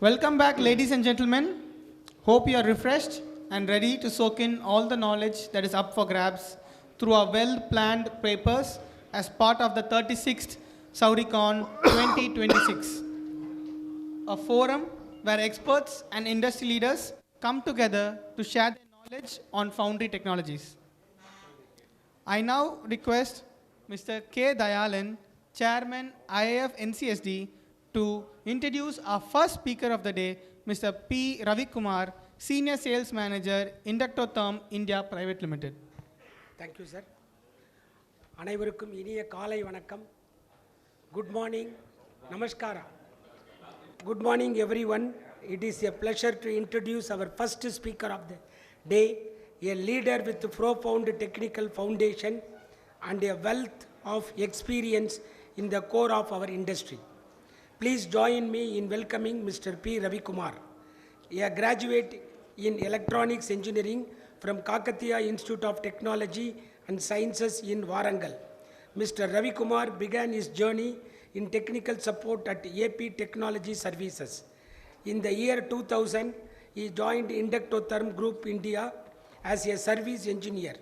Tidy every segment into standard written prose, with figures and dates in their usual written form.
Welcome back, ladies and gentlemen. Hope you are refreshed and ready to soak in all the knowledge that is up for grabs through our well-planned papers as part of the 36th SOURECON 2026, a forum where experts and industry leaders come together to share their knowledge on foundry technologies. I now request Mr. K. Dayalan, Chairman IAF NCSD, to introduce our first speaker of the day, Mr. P. Ravikumar, Senior Sales Manager, Inductotherm India Private Limited. Thank you, sir. அனைவருக்கும் இனிய காலை வணக்கம். Good morning. Namaskara. Good morning, everyone. It is a pleasure to introduce our first speaker of the day, a leader with profound technical foundation and a wealth of experience in the core of our industry. Please join me in welcoming Mr. P. Ravikumar, a graduate in electronics engineering from Kakatiya Institute of Technology and Sciences in Warangal. Mr. Ravikumar began his journey in technical support at AP Technology Services. In the year 2000, he joined Inductotherm Group India as a service engineer.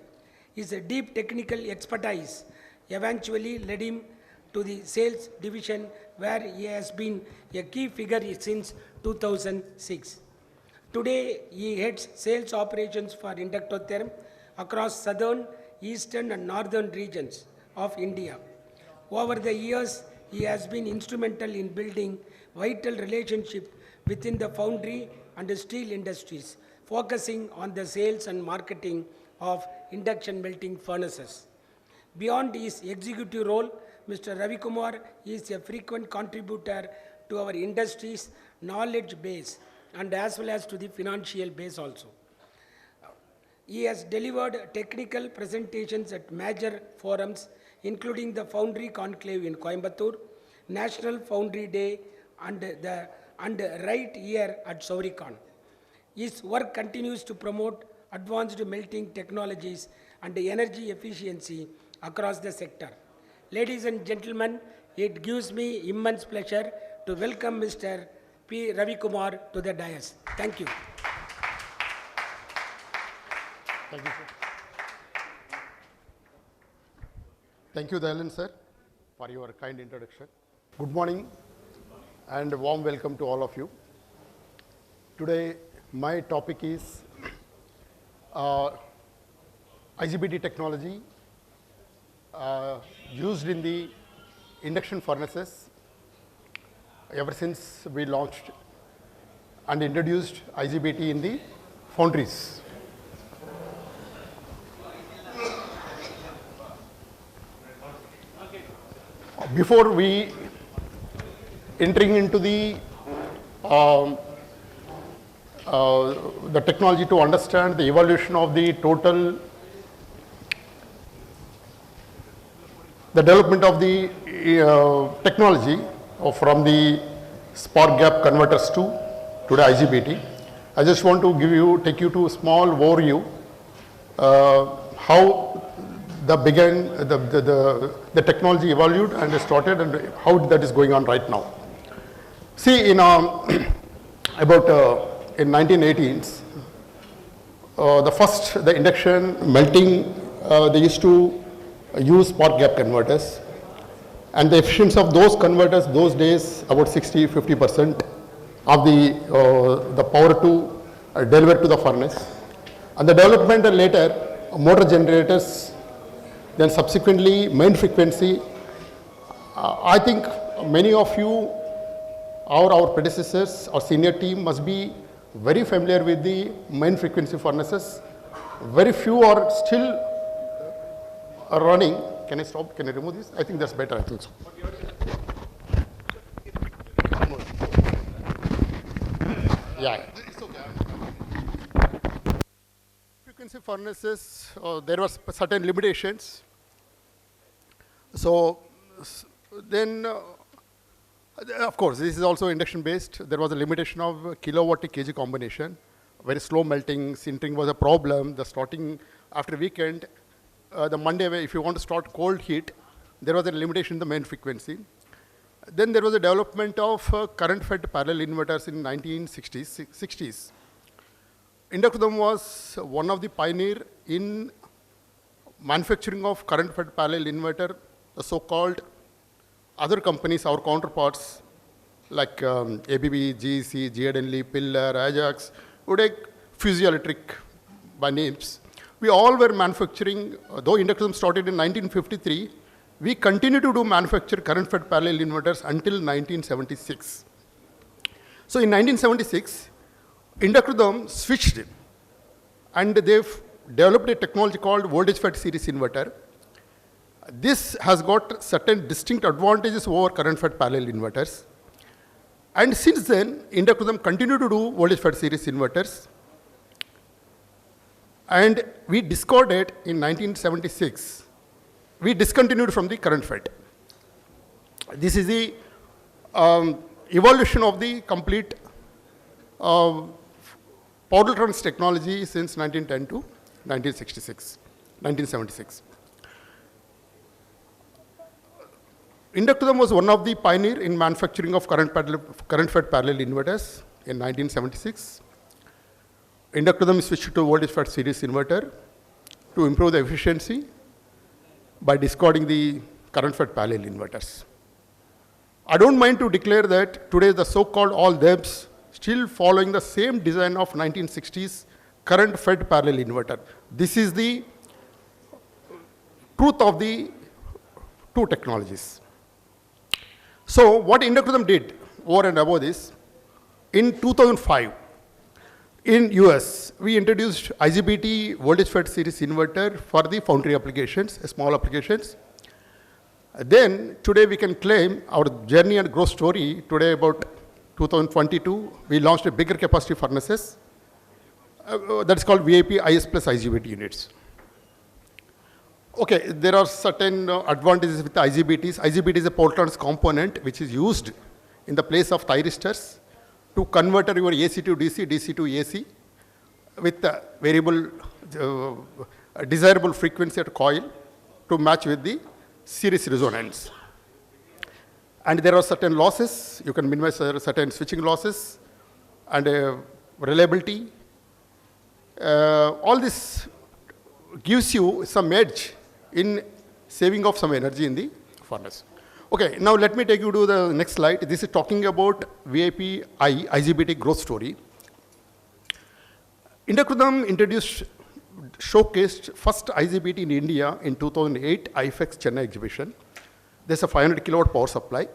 His deep technical expertise eventually led him to the sales division, where he has been a key figure since 2006. Today, he heads sales operations for Inductotherm across southern, eastern and northern regions of India. Over the years, he has been instrumental in building vital relationships within the foundry and the steel industries, focusing on the sales and marketing of induction melting furnaces. Beyond his executive role, Mr. Ravikumar is a frequent contributor to our industry's knowledge base and as well as to the financial base also. He has delivered technical presentations at major forums, including the Foundry Conclave in Coimbatore, National Foundry Day, and right here at SOURECON. His work continues to promote advanced melting technologies and energy efficiency across the sector. Ladies and gentlemen, it gives me immense pleasure to welcome Mr. P. Ravikumar to the dais. Thank you. Thank you, sir. Thank you, Dayalan, sir, for your kind introduction. Good morning and a warm welcome to all of you. Today, my topic is IGBT technology used in the induction furnaces ever since we launched and introduced IGBT in the foundries. Before we entering into the technology to understand the evolution of the total, the development of the technology from the spark gap converters to the IGBT, I just want to take you to a small overview how the technology evolved and started and how that is going on right now. See, in in 1918s, the induction melting, they used to use spark gap converters, and the efficiency of those converters those days about 60-50% of the power to deliver to the furnace. And the development later, motor generators, then subsequently main frequency. I think many of you, our predecessors or senior team must be very familiar with the main frequency furnaces. Very few are still running. Can I stop? Can I remove this? I think that's better. I think so. Yeah. Frequency furnaces, there were certain limitations. So then, of course, this is also induction based. There was a limitation of kilowatt to kg combination. Very slow melting, sintering was a problem. The starting after weekend, the Monday, if you want to start cold heat, there was a limitation in the main frequency. Then there was a development of current-fed parallel inverters in 1960s. Inductotherm was one of the pioneer in manufacturing of current-fed parallel inverter, the so-called other companies, our counterparts, like ABB, GEC, GED, Pillar, Ajax, Udek, Fusio Electric by names. We all were manufacturing, though Inductotherm started in 1953, we continue to do manufacture current-fed parallel inverters until 1976. So in 1976, Inductotherm switched it, and they've developed a technology called voltage-fed series inverter. This has got certain distinct advantages over current-fed parallel inverters. And since then, Inductotherm continued to do voltage-fed series inverters. And we discarded in 1976. We discontinued from the current-fed. This is the evolution of the complete power electronics technology since 1910 to 1976. Inductotherm was one of the pioneers in manufacturing of current-fed parallel inverters in 1976. Inductotherm switched to voltage-fed series inverter to improve the efficiency by discarding the current-fed parallel inverters. I don't mind to declare that today the so-called all DEBs still following the same design of 1960s current-fed parallel inverter. This is the truth of the two technologies. So what Inductotherm did over and above this, in 2005, in US, we introduced IGBT voltage-fed series inverter for the foundry applications, small applications. Then today we can claim our journey and growth story. Today about 2022, we launched a bigger capacity furnaces. That's called VIP IS plus IGBT units. Okay, there are certain advantages with IGBTs. IGBT is a power electronics component which is used in the place of thyristors to convert your AC to DC, DC to AC with variable, desirable frequency at coil to match with the series resonance. And there are certain losses. You can minimize certain switching losses and reliability. All this gives you some edge in saving of some energy in the furnace. Okay, now let me take you to the next slide. This is talking about VIP IGBT growth story. Inductotherm showcased first IGBT in India in 2008 IFEX Chennai exhibition. There's a 500 kilowatt power supply.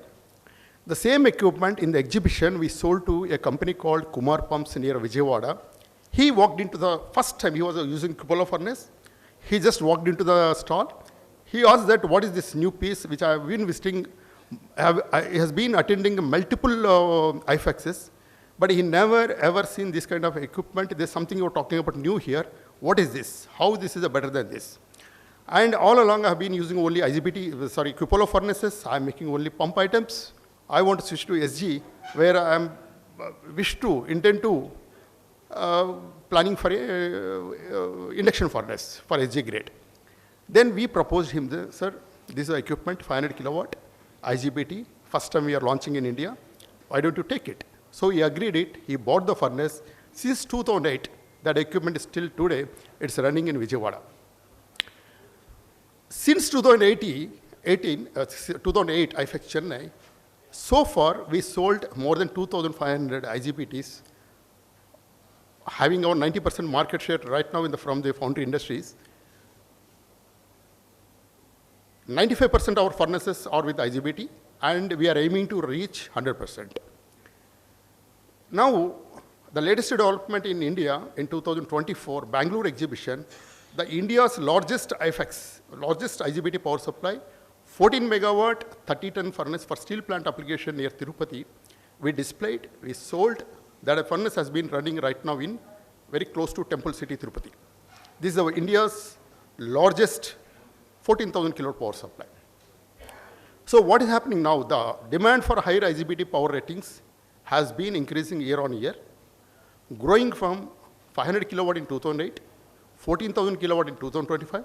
The same equipment in the exhibition we sold to a company called Kumar Pumps near Vijayawada. He walked into the first time he was using cupola furnace. He just walked into the stall. He asked that, what is this new piece which I have been visiting, he has been attending multiple IFEXs, but he never ever seen this kind of equipment. There's something you're talking about new here. What is this? How this is better than this? And all along I have been using only cupola furnaces. I'm making only pump items. I want to switch to SG, where I am intend to planning for a induction furnace for SG grade. Then we proposed him, sir, this is equipment, 500 kilowatt, IGBT, first time we are launching in India. Why don't you take it? So he agreed it. He bought the furnace. Since 2008, that equipment is still today, it's running in Vijayawada. Since 2008, IFEX Chennai, so far we sold more than 2,500 IGBTs, having our 90% market share right now from the foundry industries. 95% of our furnaces are with IGBT, and we are aiming to reach 100%. Now, the latest development in India in 2024, Bangalore exhibition, the India's largest IFEX, largest IGBT power supply, 14 megawatt, 30-ton furnace for steel plant application near Tirupati. We displayed, we sold. That furnace has been running right now in very close to Temple City, Tirupati. This is our India's largest 14,000 kilowatt power supply. So what is happening now? The demand for higher IGBT power ratings has been increasing year on year, growing from 500 kilowatt in 2008, 14,000 kilowatt in 2025.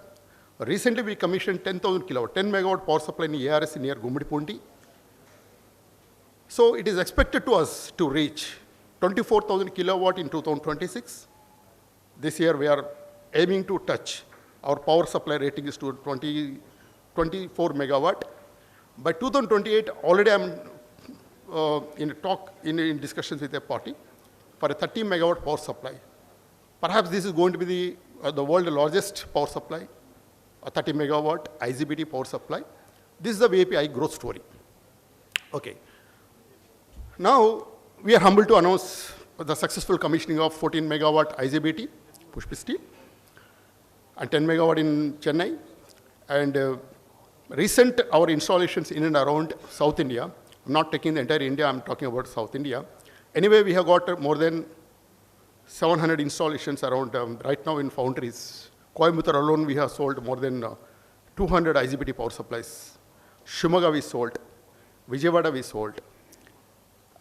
Recently we commissioned 10,000 kilowatt, 10 megawatt power supply in ARS near Gummadipunti. So it is expected to us to reach 24,000 kilowatt in 2026. This year we are aiming to touch, our power supply rating is to 24 megawatt. By 2028, already I'm in discussions with a party for a 30 megawatt power supply. Perhaps this is going to be the world's largest power supply, a 30 megawatt IGBT power supply. This is the VAPI growth story. Okay. Now, we are humbled to announce the successful commissioning of 14 megawatt IGBT, Pushpi Steel, and 10 megawatt in Chennai. And recent our installations in and around South India, I'm not taking the entire India, I'm talking about South India. Anyway, we have got more than 700 installations around right now in foundries. Coimbatore alone, we have sold more than 200 IGBT power supplies. Shimoga we sold, Vijayawada we sold,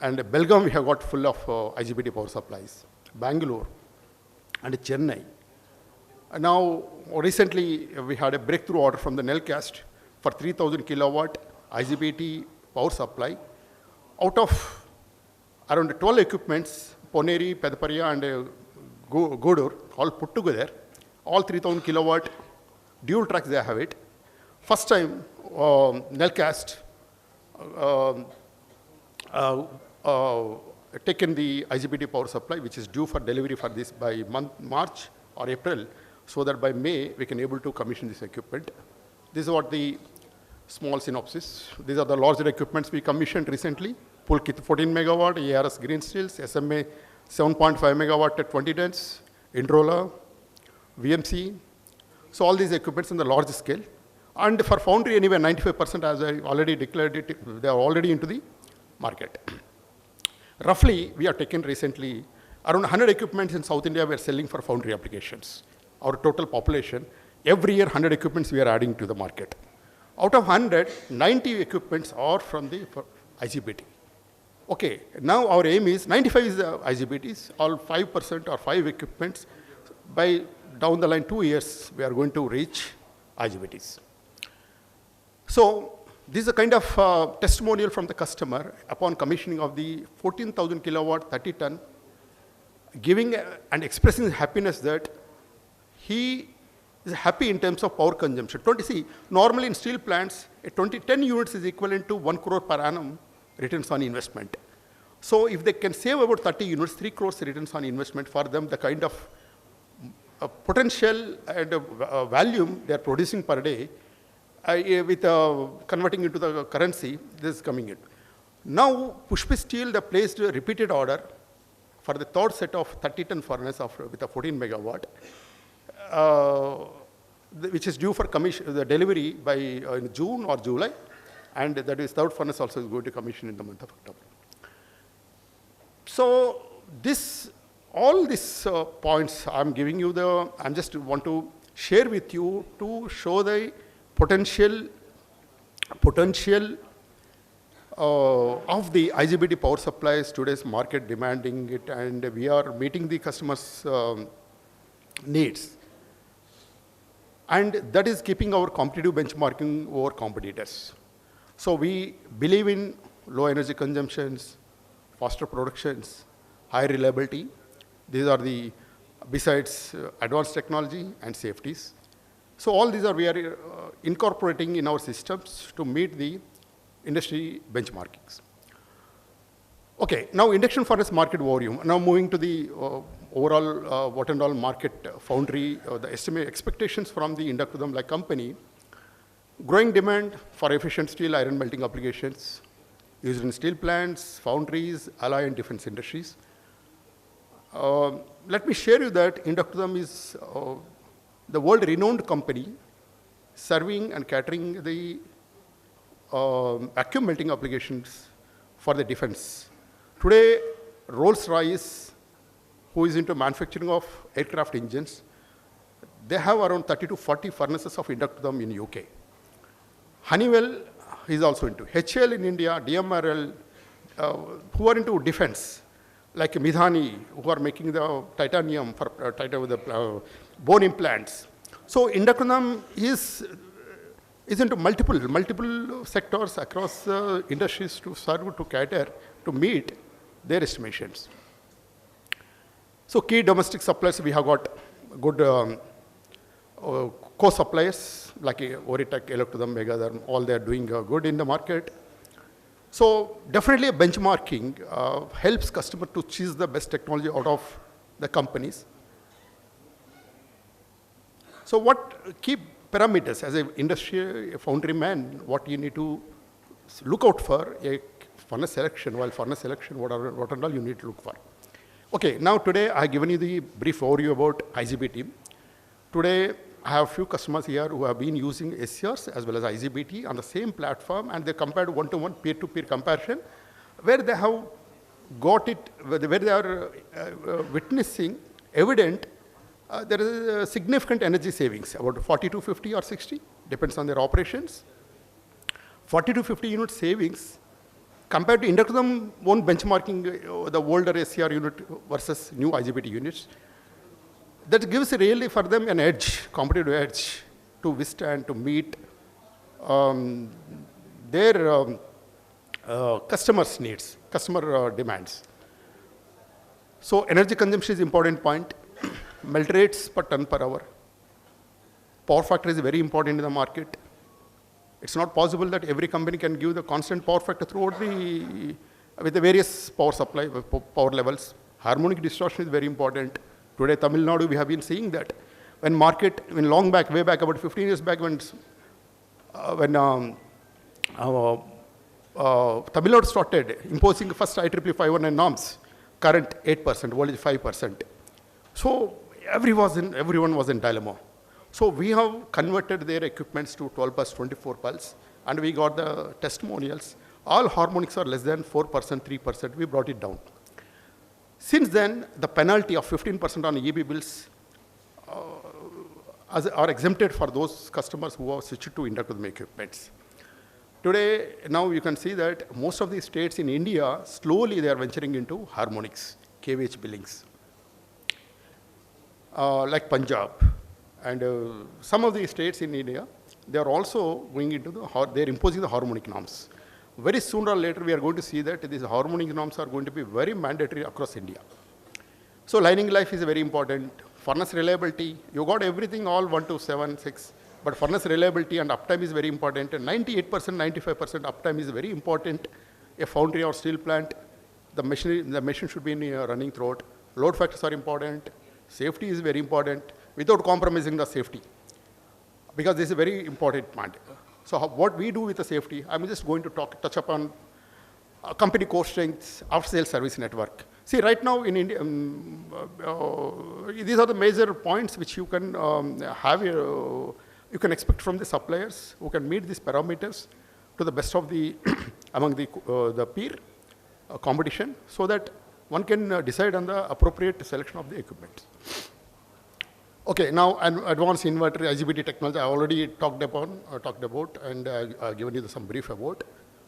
and Belgaum we have got full of IGBT power supplies. Bangalore and Chennai. And now, recently, we had a breakthrough order from the Nelcast for 3,000 kilowatt IGBT power supply. Out of around 12 equipments, Poneri, Pedaparia, and Godur, all put together, all 3,000 kilowatt, dual tracks they have it. First time, Nelcast taken the IGBT power supply, which is due for delivery for this by March or April, so that by May we can able to commission this equipment. This is what the small synopsis. These are the larger equipments we commissioned recently. Pulkit 14 megawatt, ARS Green Steels, SMA 7.5 megawatt at 20 tons, Indrola, VMC. So all these equipments in the large scale. And for foundry, anyway, 95%, as I already declared it, they are already into the market. Roughly, we have taken recently around 100 equipments in South India we are selling for foundry applications. Our total population, every year 100 equipments we are adding to the market. Out of 100, 90 equipments are from the IGBT. Okay, now our aim is 95 is the IGBTs, all 5% or 5 equipments. By down the line 2 years, we are going to reach IGBTs. So this is a kind of testimonial from the customer upon commissioning of the 14,000 kilowatt 30 ton, giving and expressing his happiness that he is happy in terms of power consumption. See, normally in steel plants, 10 units is equivalent to 1 crore per annum returns on investment. So if they can save about 30 units, 3 crores returns on investment for them, the kind of potential and volume they are producing per day, with converting into the currency, this is coming in. Now, Pushpi Steel, they placed a repeated order for the third set of 30-ton furnace with a 14 megawatt, which is due for the delivery by in June or July, and that is third furnace also is going to commission in the month of October. So all these points I'm giving you, I just want to share with you to show the potential of the IGBT power supplies, today's market demanding it, and we are meeting the customers' needs. And that is keeping our competitive benchmarking over competitors. So we believe in low energy consumptions, faster productions, high reliability. These are the, besides advanced technology and safeties. So all these are we are incorporating in our systems to meet the industry benchmarkings. Okay, now induction furnace market overview. Now moving to the overall what and all market foundry, the estimate expectations from the Inductotherm like company. Growing demand for efficient steel iron melting applications used in steel plants, foundries, alloy and defense industries. Let me share you that Inductotherm is the world-renowned company serving and catering the vacuum melting applications for the defense. Today, Rolls-Royce, who is into manufacturing of aircraft engines, they have around 30 to 40 furnaces of Inductotherm in UK. Honeywell is also into. HL in India, DMRL, who are into defense, like Midhani, who are making the titanium for the bone implants. So Inductotherm is is into multiple sectors across industries to serve, to cater, to meet their estimations. So key domestic suppliers, we have got good co-suppliers like Oritech, Electotherm, Megatherm, all they are doing good in the market. So definitely a benchmarking helps customer to choose the best technology out of the companies. So what key parameters as an industry foundry man, what you need to look out for a furnace selection, what all you need to look for. Okay, now today I have given you the brief overview about IGBT. Today I have a few customers here who have been using SCRs as well as IGBT on the same platform, and they compared one-to-one peer-to-peer comparison where they have got it, where they are witnessing evident there is a significant energy savings, about 40 to 50 or 60, depends on their operations. 40 to 50 unit savings compared to Inductotherm own benchmarking the older SCR unit versus new IGBT units. That gives really for them an edge, competitive edge to withstand, to meet their customers' needs, customer demands. So energy consumption is important point. Melt rates per ton per hour. Power factor is very important in the market. It's not possible that every company can give the constant power factor throughout with the various power supply, power levels. Harmonic distortion is very important. Today, Tamil Nadu, we have been seeing that. When long back, way back, about 15 years back, when Tamil Nadu started imposing the first IEEE 519 norms, current 8%, voltage 5%. So everyone was in dilemma. So we have converted their equipments to 12 pulse, 24 pulse, and we got the testimonials. All harmonics are less than 4%, 3%. We brought it down. Since then, the penalty of 15% on EB bills are exempted for those customers who have switched to Inductotherm equipments. Today, now you can see that most of the states in India, slowly they are venturing into harmonics, kVH billings. Like Punjab and some of the states in India, they are also going into they are imposing the harmonic norms. Very sooner or later, we are going to see that these harmonic norms are going to be very mandatory across India. So lining life is very important. Furnace reliability, you got everything all 1 to 7, 6, but furnace reliability and uptime is very important. And 98%, 95% uptime is very important. A foundry or steel plant, the machine should be running throughout. Load factors are important. Safety is very important without compromising the safety, because this is a very important point. So what we do with the safety, I'm just going to touch upon company core strengths, after-sales service network. See, right now in India, these are the major points which you can you can expect from the suppliers who can meet these parameters to the best of the among the peer competition, so that one can decide on the appropriate selection of the equipment. Okay, now advanced inverter IGBT technology I already talked about and given you some brief about.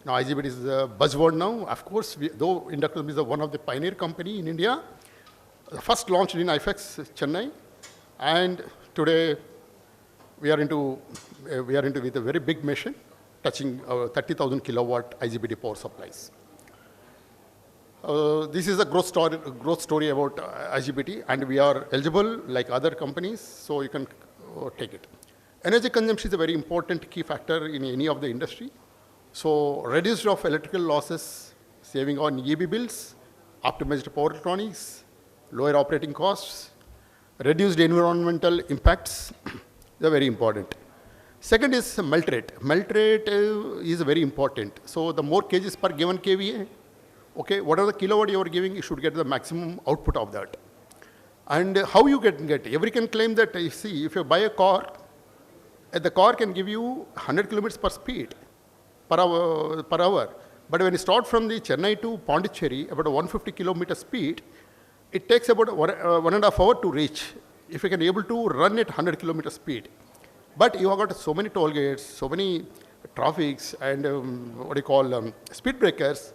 Now IGBT is a buzzword now. Of course, though Inductotherm is one of the pioneer company in India, first launched in IFX Chennai, and today we are into with a very big machine touching 30,000 kilowatt IGBT power supplies. This is a growth story about IGBT, and we are eligible like other companies, so you can take it. Energy consumption is a very important key factor in any of the industry. So reduced of electrical losses, saving on EB bills, optimized power electronics, lower operating costs, reduced environmental impacts, they are very important. Second is melt rate. Melt rate is very important. So the more kgs per given kVA, okay, whatever the kilowatt you are giving, you should get the maximum output of that. And how you get every can claim that, you see, if you buy a car, the car can give you 100 kilometers per speed, per hour. But when you start from the Chennai to Pondicherry, about a 150 kilometer speed, it takes about 1.5 hours to reach, if you can able to run at 100 kilometer speed. But you have got so many toll gates, so many traffics, and speed breakers.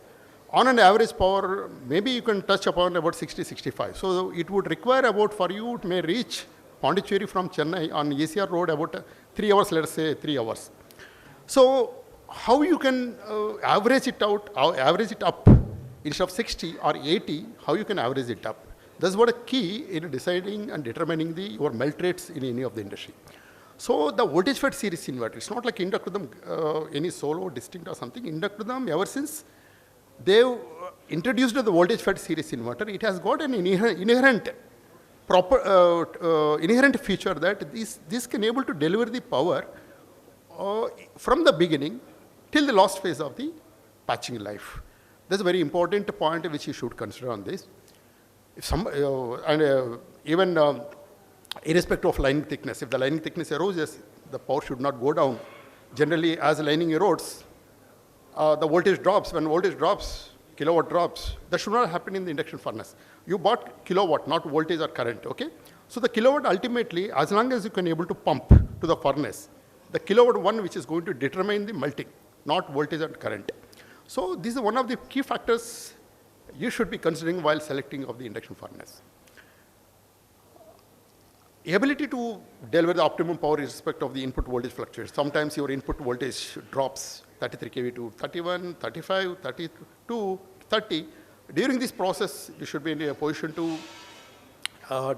On an average power, maybe you can touch upon about 60, 65. So it would require about, for you to may reach Pondicherry from Chennai on ECR road about 3 hours, let us say 3 hours. So how you can average it out, average it up instead of 60 or 80, how you can average it up? That's what a key in deciding and determining your melt rates in any of the industry. So the voltage fed series inverter, it's not like Inductotherm, any solo, distinct or something. Inductotherm, ever since they've introduced the voltage fed series inverter, it has got an inherent feature that this can able to deliver the power from the beginning till the last phase of the patching life. That's a very important point which you should consider on this. If even irrespective of lining thickness, if the lining thickness erodes, the power should not go down. Generally, as the lining erodes, the voltage drops. When voltage drops, kilowatt drops. That should not happen in the induction furnace. You bought kilowatt, not voltage or current, okay? So the kilowatt ultimately, as long as you can able to pump to the furnace, the kilowatt one which is going to determine the melting, not voltage and current. So this is one of the key factors you should be considering while selecting of the induction furnace. Ability to deliver the optimum power irrespective of the input voltage fluctuates. Sometimes your input voltage drops 33 kV to 31, 35, 32, 30. During this process, you should be in a position to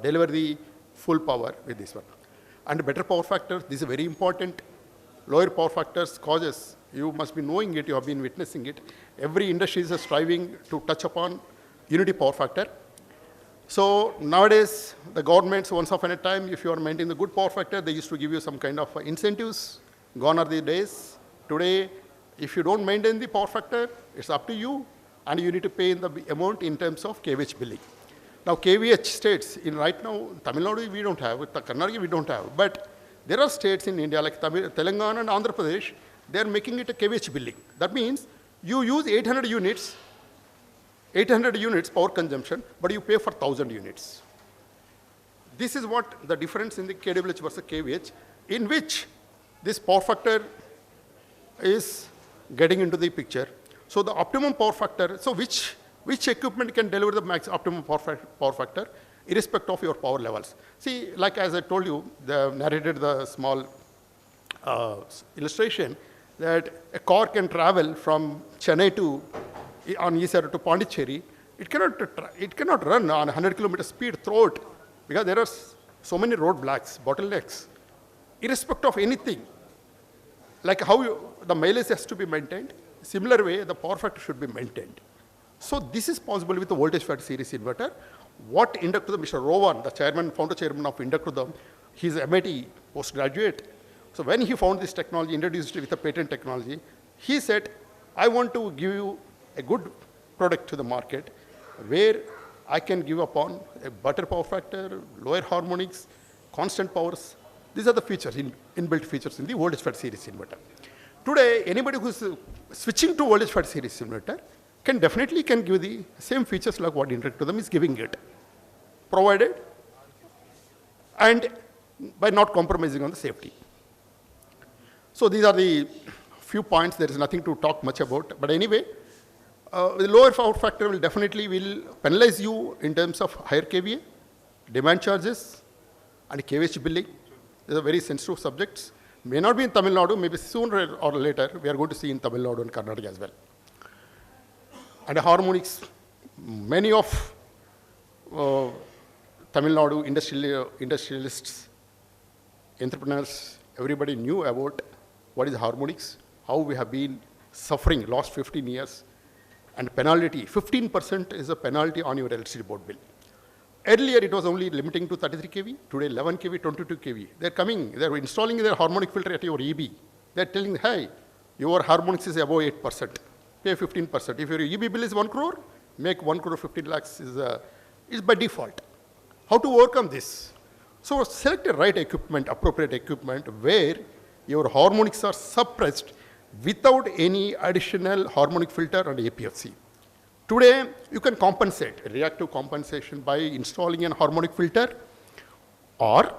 deliver the full power with this one. And better power factor, this is very important. Lower power factors causes, you must be knowing it, you have been witnessing it. Every industry is striving to touch upon unity power factor. So nowadays, the governments, once upon a time, if you are maintaining the good power factor, they used to give you some kind of incentives. Gone are the days. Today, if you don't maintain the power factor, it's up to you, and you need to pay in the amount in terms of kVH billing. Now, kVH states, in right now, Tamil Nadu we don't have, Karnataka we don't have, but there are states in India like Telangana and Andhra Pradesh, they are making it a kVH billing. That means you use 800 units power consumption, but you pay for 1,000 units. This is what the difference in the kWh versus kVH, in which this power factor is getting into the picture. So the optimum power factor, so which equipment can deliver the max optimum power factor, irrespective of your power levels. See, like as I told you, narrated the small illustration, that a car can travel from Chennai on East to Pondicherry. It cannot run on 100 kilometer speed throughout, because there are so many roadblocks, bottlenecks, irrespective of anything. Like how the mileage has to be maintained, similar way the power factor should be maintained. So this is possible with the voltage fed series inverter. What Inductotherm, Mr. Rowan, the founder chairman of Inductotherm, he's MIT postgraduate. So when he found this technology, introduced it with a patent technology, he said, I want to give you a good product to the market where I can give upon a better power factor, lower harmonics, constant powers. These are the features, inbuilt features in the voltage fed series inverter. Today, anybody who's switching to voltage fed series inverter can definitely give the same features like what Inductotherm is giving it, provided and by not compromising on the safety. So these are the few points. There is nothing to talk much about. But anyway, the lower power factor will definitely penalize you in terms of higher kVA, demand charges, and kVH billing. These are very sensitive subjects. May not be in Tamil Nadu, maybe sooner or later, we are going to see in Tamil Nadu and Karnataka as well. And harmonics, many of Tamil Nadu industrialists, entrepreneurs, everybody knew about what is harmonics, how we have been suffering last 15 years, and penalty, 15% is a penalty on your electricity board bill. Earlier, it was only limiting to 33 kV. Today, 11 kV, 22 kV. They're installing their harmonic filter at your EB. They're telling, hey, your harmonics is above 8%. Pay 15%. If your EB bill is 1 crore, make 1 crore 15 lakhs is by default. How to overcome this? So select the right equipment, appropriate equipment, where your harmonics are suppressed without any additional harmonic filter and APFC. Today, you can compensate, reactive compensation by installing an harmonic filter, or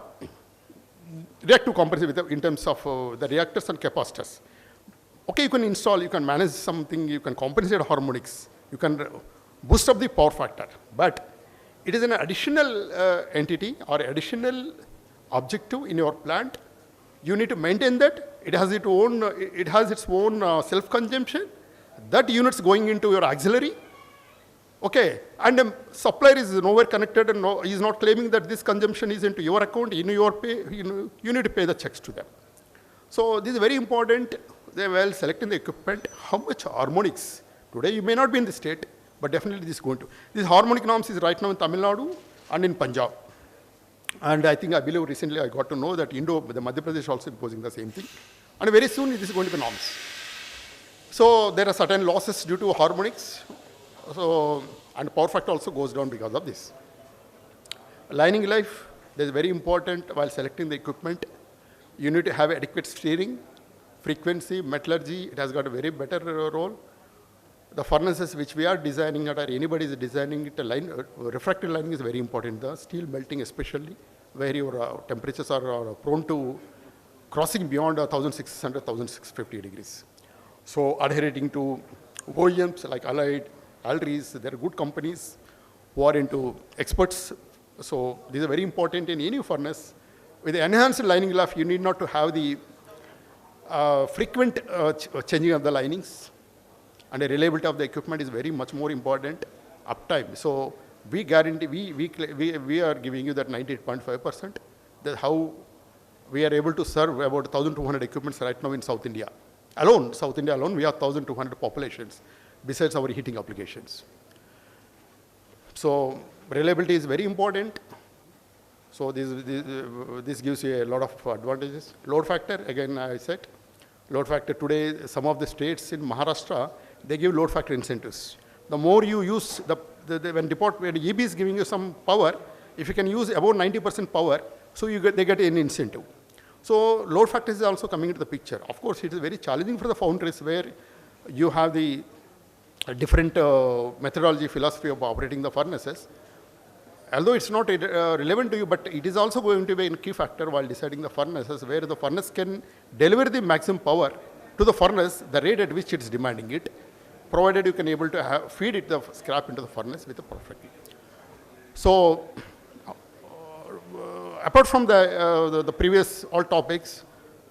reactive compensation in terms of the reactors and capacitors. Okay, you can install, you can manage something, you can compensate harmonics, you can boost up the power factor, but it is an additional entity or additional objective in your plant. You need to maintain that it has its own self-consumption. That unit's going into your auxiliary. Okay, and supplier is nowhere connected and is not claiming that this consumption is into your account, in your pay, you need to pay the checks to them. So this is very important. They while selecting the equipment, how much harmonics. Today you may not be in the state, but definitely this is going to. This harmonic norms is right now in Tamil Nadu and in Punjab. And I believe recently I got to know that the Madhya Pradesh also imposing the same thing. And very soon this is going to be norms. So there are certain losses due to harmonics. So, and power factor also goes down because of this. Lining life, that is very important while selecting the equipment. You need to have adequate steering, frequency, metallurgy, it has got a very better role. The furnaces which we are designing or anybody is designing it, refractory lining is very important. The steel melting especially, where your temperatures are prone to crossing beyond 1600, 1650 degrees. So adhering to OEMs like Allied, Alries, there are good companies who are into experts. So these are very important in any furnace. With the enhanced lining life, you need not to have the frequent changing of the linings. And the reliability of the equipment is very much more important. Uptime. So we guarantee, we are giving you that 98.5%. That's how we are able to serve about 1,200 equipments right now in South India. South India alone, we have 1,200 populations, besides our heating applications. So reliability is very important. So this gives you a lot of advantages. Load factor, again I said, load factor today, some of the states in Maharashtra, they give load factor incentives. The more you use, when EB is giving you some power, if you can use about 90% power, so they get an incentive. So load factor is also coming into the picture. Of course, it is very challenging for the foundries where you have the different methodology, philosophy of operating the furnaces. Although it's not relevant to you, but it is also going to be a key factor while deciding the furnaces, where the furnace can deliver the maximum power to the furnace, the rate at which it's demanding it, provided you can able to feed it the scrap into the furnace with a perfectly. So apart from the previous all topics,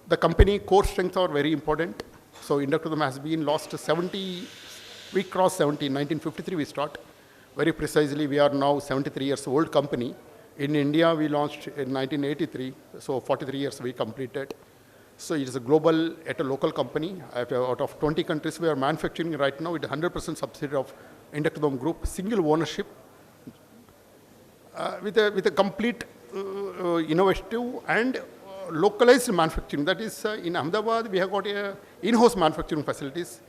the company core strengths are very important. So Inductotherm has been lost 70, we crossed 70, 1953 we start. Very precisely, we are now 73 years old company. In India, we launched in 1983, so 43 years we completed. So it is a global, at a local company. Out of 20 countries we are manufacturing right now, it is 100% subsidiary of Inductotherm Group, single ownership, with a complete innovative and localized manufacturing. That is, in Ahmedabad, we have got in-house manufacturing facilities.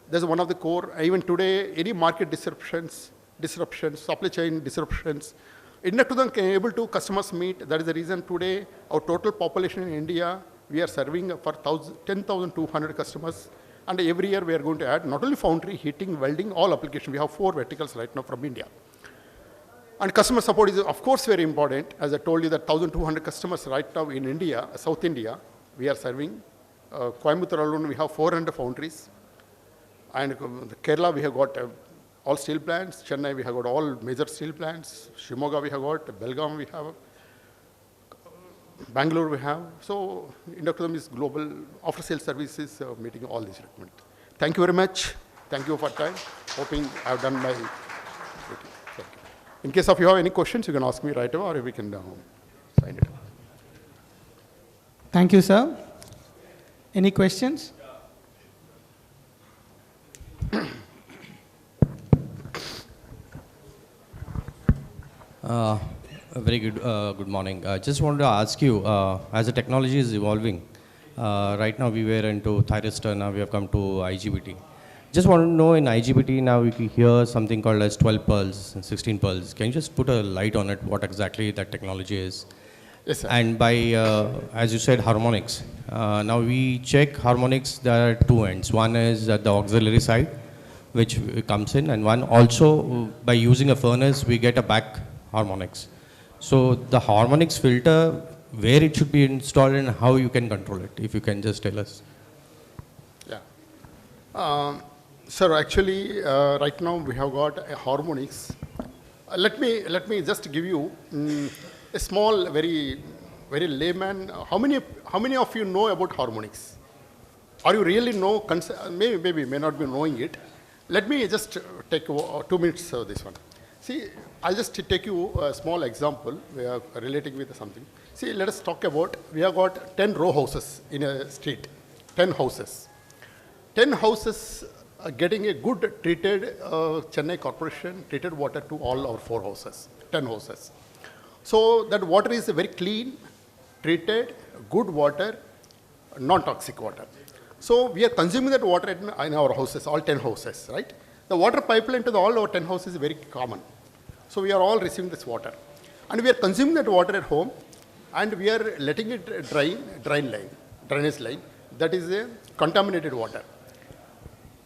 That's one of the core. Even today, any market disruptions, supply chain disruptions, Inductotherm can able to customers meet. That is the reason today our total population in India, we are serving for 10,200 customers. And every year we are going to add not only foundry, heating, welding, all applications. We have 4 verticals right now from India. And customer support is of course very important. As I told you that 1,200 customers right now in India, South India, we are serving. Coimbatore alone we have 400 foundries. And Kerala we have got all steel plants. Chennai, we have got all major steel plants. Shimoga, we have got. Belgaum, we have. Bangalore, we have. So, Inductotherm is global after-sales services meeting all these requirements. Thank you very much. Thank you for time. Hoping I have done my duty. Thank you. In case of you have any questions, you can ask me right away, or we can sign it. Thank you, sir. Any questions? Very good. Good morning. I just wanted to ask you, as the technology is evolving, right now we were into thyristor, now we have come to IGBT. Just want to know in IGBT now we can hear something called as 12 pearls and 16 pearls. Can you just put a light on it, what exactly that technology is? Yes, sir. And by, as you said, harmonics. Now we check harmonics, there are 2 ends. One is at the auxiliary side, which comes in, and one also by using a furnace, we get a back harmonics. So the harmonics filter, where it should be installed and how you can control it, if you can just tell us. Yeah. Sir, actually, right now we have got a harmonics. Let me just give you a small, very layman. How many of you know about harmonics? Are you really know, maybe may not be knowing it. Let me just take 2 minutes this one. See, I'll just take you a small example. We are relating with something. See, let us talk about, we have got 10 row houses in a street, 10 houses. 10 houses are getting a good treated Chennai Corporation treated water to all our 4 houses, 10 houses. So that water is a very clean, treated, good water, non-toxic water. So we are consuming that water in our houses, all 10 houses, right? The water pipeline to all our 10 houses is very common. So we are all receiving this water. And we are consuming that water at home, and we are letting it drainage line, that is a contaminated water.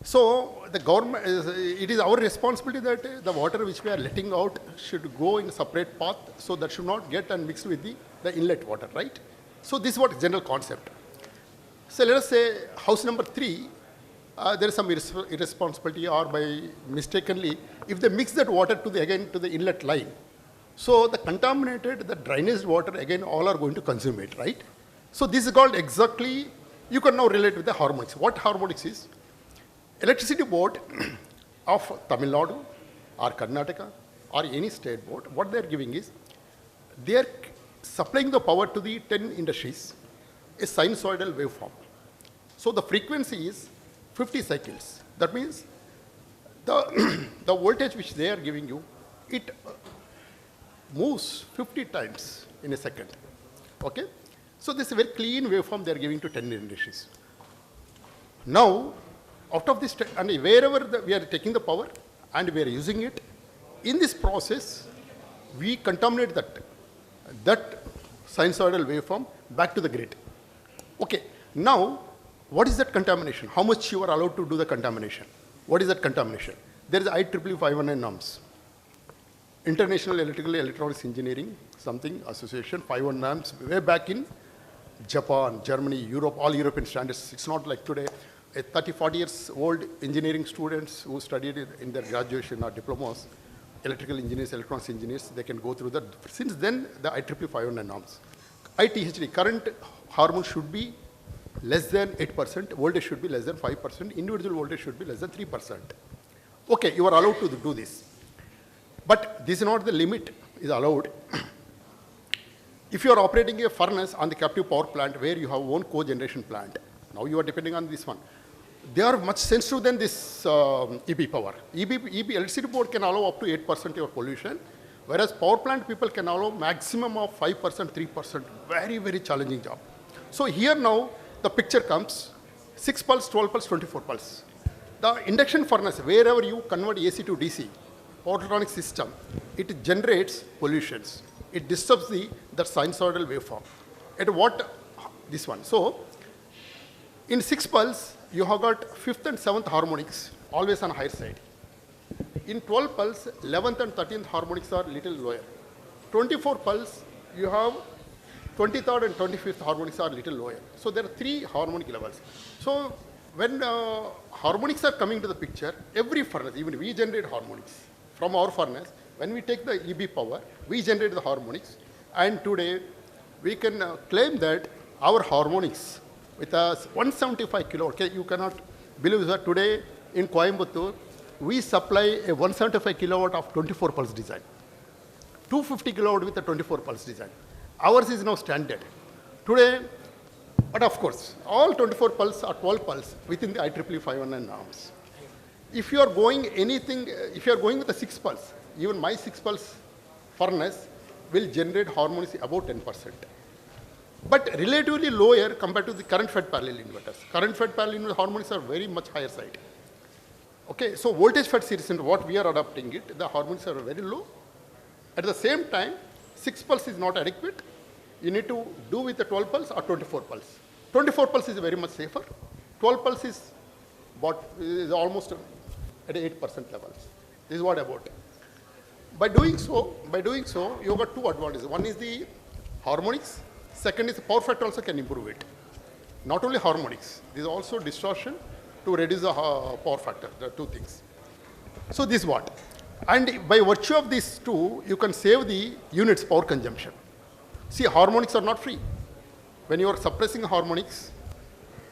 So the government, it is our responsibility that the water which we are letting out should go in a separate path, so that should not get and mix with the inlet water, right? So this is what general concept. So let us say house number 3, there is some irresponsibility or by mistakenly, if they mix that water to the inlet line, so the contaminated, the drainage water again all are going to consume it, right? So this is called exactly, you can now relate with the harmonics. What harmonics is? Electricity board of Tamil Nadu or Karnataka or any state board, what they are giving is, they are supplying the power to the 10 industries, a sinusoidal waveform. So the frequency is 50 cycles. That means the voltage which they are giving you, it moves 50 times in a second. Okay? So this is a very clean waveform they are giving to 10 industries. Now, out of this, and wherever we are taking the power and we are using it, in this process, we contaminate that sinusoidal waveform back to the grid. Okay, now, what is that contamination? How much you are allowed to do the contamination? What is that contamination? There is IEEE 519 norms. International Electrical Electronics Engineering, something association, 519 norms, way back in Japan, Germany, Europe, all European standards. It's not like today, 30, 40 years old engineering students who studied in their graduation or diplomas, electrical engineers, electronics engineers, they can go through that. Since then, the IEEE 519 norms. ITHD, current hormone should be less than 8%, voltage should be less than 5%, individual voltage should be less than 3%. Okay, you are allowed to do this. But this is not the limit is allowed. If you are operating a furnace on the captive power plant where you have own cogeneration plant, now you are depending on this one. They are much sensitive than this EB power. EB electricity board can allow up to 8% of pollution, whereas power plant people can allow maximum of 5%, 3%. Very, very challenging job. So here now the picture comes 6 pulse, 12 pulse, 24 pulse. The induction furnace, wherever you convert AC to DC, power electronic system, it generates pollutions. It disturbs that sinusoidal waveform. At what? This one. So in 6 pulse, you have got 5th and 7th harmonics, always on higher side. In 12 pulse, 11th and 13th harmonics are little lower. 24 pulse, you have 23rd and 25th harmonics are little lower. So there are 3 harmonic levels. So when harmonics are coming to the picture, every furnace, even we generate harmonics from our furnace. When we take the EB power, we generate the harmonics. And today, we can claim that our harmonics with a 175 kilowatt, okay, you cannot believe that today in Coimbatore, we supply a 175 kilowatt of 24 pulse design. 250 kilowatt with a 24 pulse design. Ours is now standard. Today, but of course, all 24 pulse or 12 pulse within the IEEE 519 norms. If you are going anything, if you are going with a 6 pulse, even my 6 pulse furnace will generate harmonics about 10%. But relatively lower compared to the current fed parallel inverters. Current fed parallel inverter harmonics are very much higher side. Okay, so voltage fed series and what we are adopting it, the harmonics are very low. At the same time, 6 pulse is not adequate. You need to do with the 12 pulse or 24 pulse. 24 pulse is very much safer. 12 pulse is almost at 8% levels. This is what about. By doing so, you got 2 advantages. One is the harmonics. Second is the power factor also can improve it. Not only harmonics, there is also distortion to reduce the power factor. There are 2 things. So this is what. And by virtue of these 2, you can save the units power consumption. See, harmonics are not free. When you are suppressing harmonics,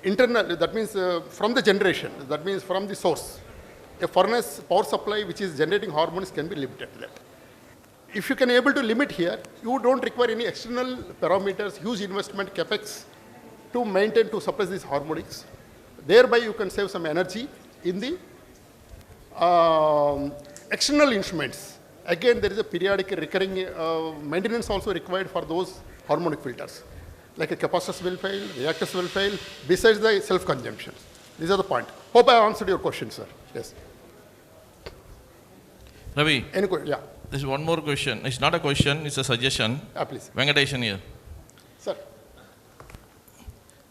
internal, that means from the generation, that means from the source. A furnace power supply which is generating harmonics can be limited to that. If you can able to limit here, you don't require any external parameters, huge investment capex to maintain, to suppress these harmonics. Thereby you can save some energy in the external instruments. Again, there is a periodic recurring maintenance also required for those harmonic filters. Like a capacitors will fail, reactors will fail, besides the self-consumption. These are the point. Hope I answered your question, sir. Yes. Ravi, Any question? Yeah. there's one more question. It's not a question, it's a suggestion. Please. Venkateshan here. Sir.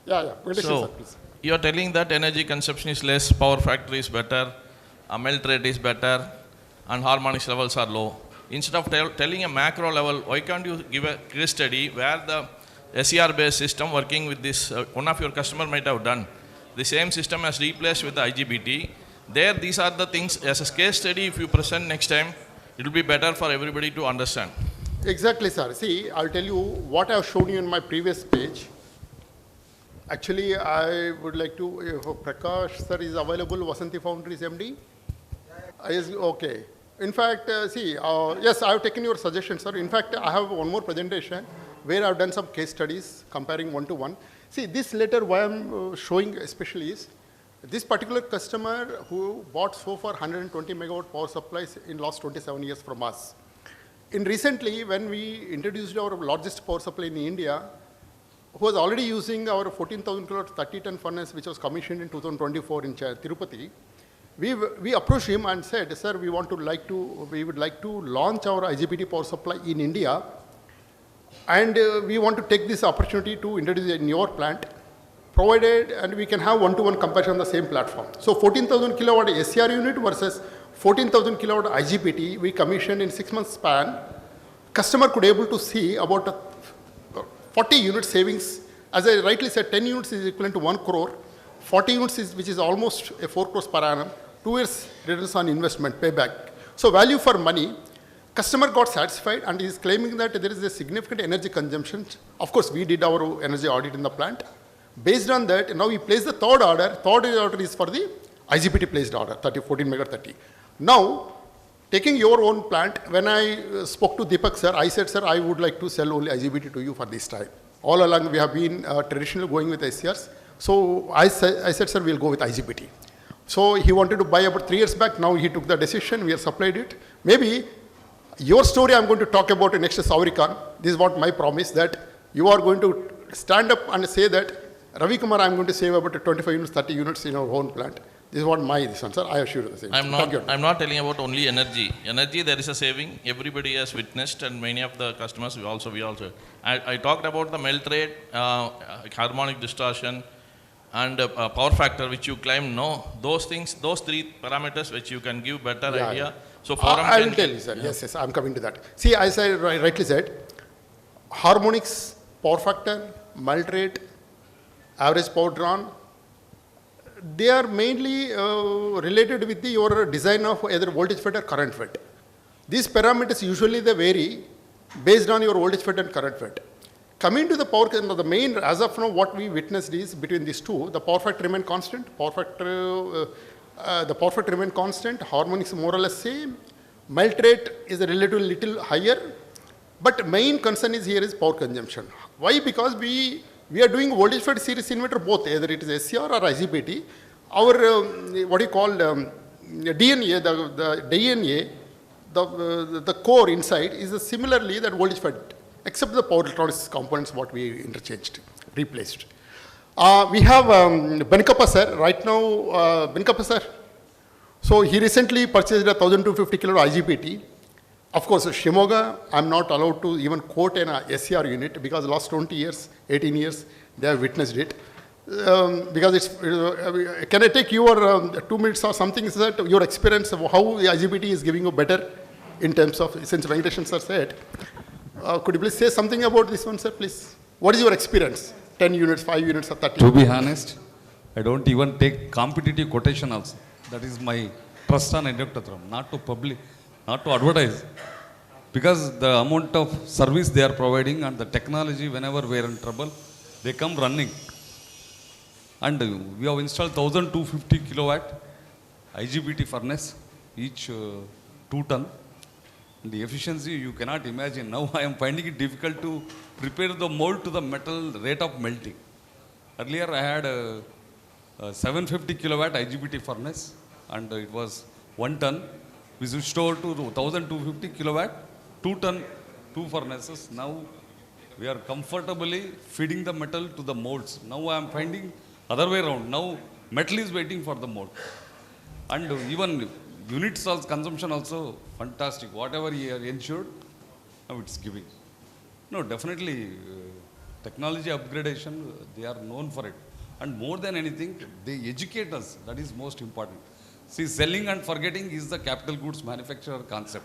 Yeah. Venkateshan, So, sir, please. you are telling that energy consumption is less, power factor is better, melt rate is better, and harmonics levels are low. Instead of telling a macro level, why can't you give a case study where the SER-based system working with this, one of your customer might have done. The same system has replaced with the IGBT. There, these are the things, as a case study, if you present next time, it will be better for everybody to understand. Exactly, sir. See, I'll tell you what I've shown you in my previous page. Actually, I would like to, if Prakash sir is available, Vasanthi Foundry's MD? Yes, okay. In fact, yes, I have taken your suggestion, sir. In fact, I have one more presentation where I've done some case studies comparing one-to-one. See, this letter, why I'm showing especially is, this particular customer who bought so far 120 megawatt power supplies in last 27 years from us. In recently, when we introduced our largest power supply in India, who was already using our 14,000 kilowatt 30-ton furnace, which was commissioned in 2024 in Tirupati, we approached him and said, sir, we would like to launch our IGBT power supply in India, and we want to take this opportunity to introduce it in your plant, provided, and we can have one-to-one comparison on the same platform. So 14,000 kilowatt SCR unit versus 14,000 kilowatt IGBT, we commissioned in 6 months span. Customer could able to see about 40 unit savings. As I rightly said, 10 units is equivalent to 1 crore. 40 units is, which is almost a 4 crores per annum. 2 years returns on investment payback. So value for money. Customer got satisfied and is claiming that there is a significant energy consumption. Of course, we did our energy audit in the plant. Based on that, now we place the third order. Third order is for the IGBT placed order, 14 mega 30. Now, taking your own plant, when I spoke to Deepak sir, I said, sir, I would like to sell only IGBT to you for this time. All along, we have been traditionally going with SCRs. So I said, sir, we'll go with IGBT. So he wanted to buy about 3 years back. Now he took the decision. We have supplied it. Maybe your story I'm going to talk about in next SOURECON. This is what my promise, that you are going to stand up and say that, Ravikumar, I'm going to save about 25 units, 30 units in our own plant. This is what this one, sir. I assure you the same. I'm not telling about only energy. Energy, there is a saving. Everybody has witnessed, and many of the customers, we also. I talked about the melt rate, harmonic distortion, and power factor, which you claim no. Those things, those 3 parameters, which you can give better idea. Yeah. So I will tell you, sir. Yeah. Yes, I'm coming to that. See, as I rightly said, harmonics, power factor, melt rate, average power drawn, they are mainly related with your design of either voltage fed or current fed. These parameters usually they vary based on your voltage fed and current fed. Coming to the power, the main, as of now, what we witnessed is between these two, the power factor remain constant, the power factor remain constant, harmonics more or less same, melt rate is a relatively little higher, but main concern is here is power consumption. Why? Because we are doing voltage fed series inverter both, either it is SCR or IGBT. Our, what you call DNA, the DNA, the core inside is similarly that voltage fed, except the power electronics components what we interchanged, replaced. We have Benkappa sir, right now, Benkappa sir. So he recently purchased a 1250 kilo IGBT. Of course, Shimoga, I'm not allowed to even quote an SCR unit because last 20 years, 18 years, they have witnessed it. Because it's, can I take your 2 minutes or something, is that your experience of how the IGBT is giving you better in terms of, since Venkateshan sir said, could you please say something about this one, sir, please? What is your experience? 10 units, 5 units, or 30? To be honest, I don't even take competitive quotation also. That is my trust on Inductotherm, not to public, not to advertise. Because the amount of service they are providing and the technology, whenever we are in trouble, they come running. And we have installed 1250 kilowatt IGBT furnace, each 2 ton. And the efficiency you cannot imagine. Now I am finding it difficult to prepare the mold to the metal rate of melting. Earlier I had a 750 kilowatt IGBT furnace and it was 1 ton. We switched over to 1250 kilowatt, 2 ton, 2 furnaces. Now we are comfortably feeding the metal to the molds. Now I am finding other way around. Now metal is waiting for the mold. And even units of consumption also fantastic. Whatever you are ensured, now it's giving. No, definitely technology upgradation, they are known for it. And more than anything, they educate us. That is most important. See, selling and forgetting is the capital goods manufacturer concept.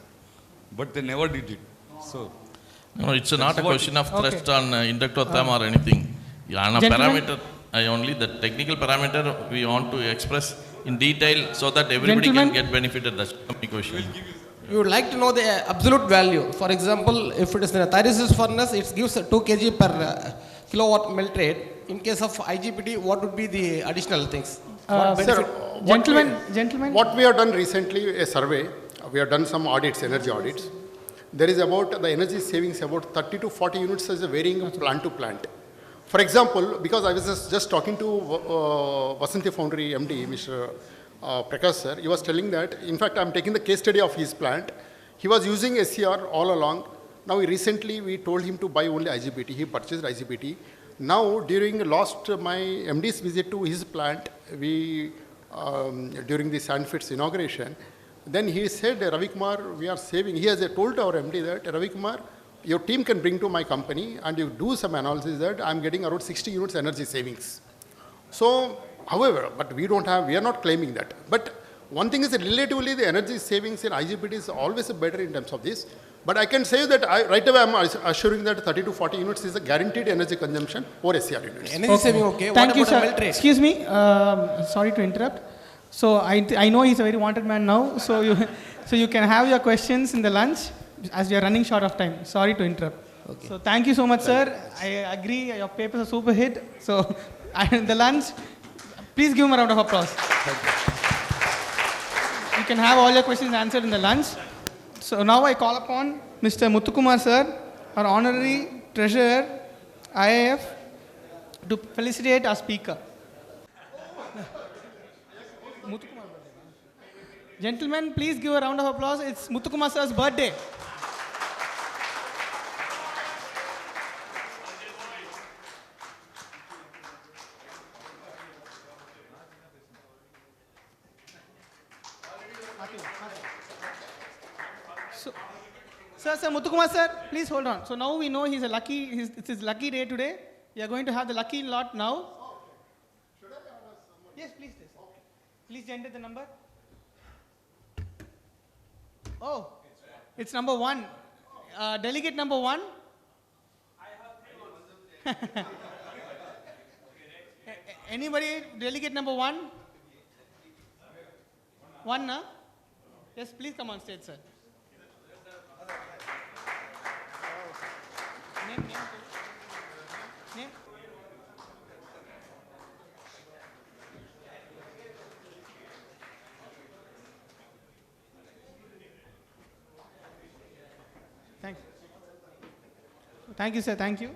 But they never did it. So, no, it's not a question of thrust on Inductotherm or anything. On a Gentlemen? parameter, only the technical parameter we want to express in detail so that everybody Gentlemen? can get benefited. That's the question. We would like to know the absolute value. For example, if it is in a thyrosis furnace, it gives 2 kg per kilowatt melt rate. In case of IGBT, what would be the additional things? What benefit? Gentlemen. What we have done recently, a survey, we have done some audits, energy audits. There is about the energy savings about 30 to 40 units as a varying plant to plant. For example, because I was just talking to Vasanthi Foundry MD, Mr. Prakash sir, he was telling that, in fact, I'm taking the case study of his plant. He was using SCR all along. Now, recently, we told him to buy only IGBT. He purchased IGBT. Now, during my MD's visit to his plant, during the Sandfit's inauguration, then he said, Ravikumar, we are saving. He has told our MD that, Ravikumar, your team can bring to my company and you do some analysis that I'm getting around 60 units energy savings. So, however, but we are not claiming that. But one thing is that relatively the energy savings in IGBT is always better in terms of this. But I can say that right away I'm assuring that 30 to 40 units is a guaranteed energy consumption or SCR units. Energy saving, okay. Thank What you, about sir. the melt rate? Excuse me. Sorry to interrupt. So I know he's a very wanted man now. So you can have your questions in the lunch as we are running short of time. Sorry to interrupt. Okay. So thank you so much, sir. I agree. Your papers are super hit. So in the lunch, please give him a round of applause. You can have all your questions answered in the lunch. So now I call upon Mr. Muthukumar sir, our honorary treasurer, IIF, to felicitate our speaker. Muthukumar. Gentlemen, please give a round of applause. It's Muthukumar sir's birthday. Sir, Muthukumar sir, please hold on. So now we know it's his lucky day today. We are going to have the lucky lot now. Yes, please. Please enter the number. Oh, it's number 1. Delegate number 1. Anybody? Delegate number 1? 1, na? Yes, please come on stage, sir. Name. Thank you, sir. Thank you.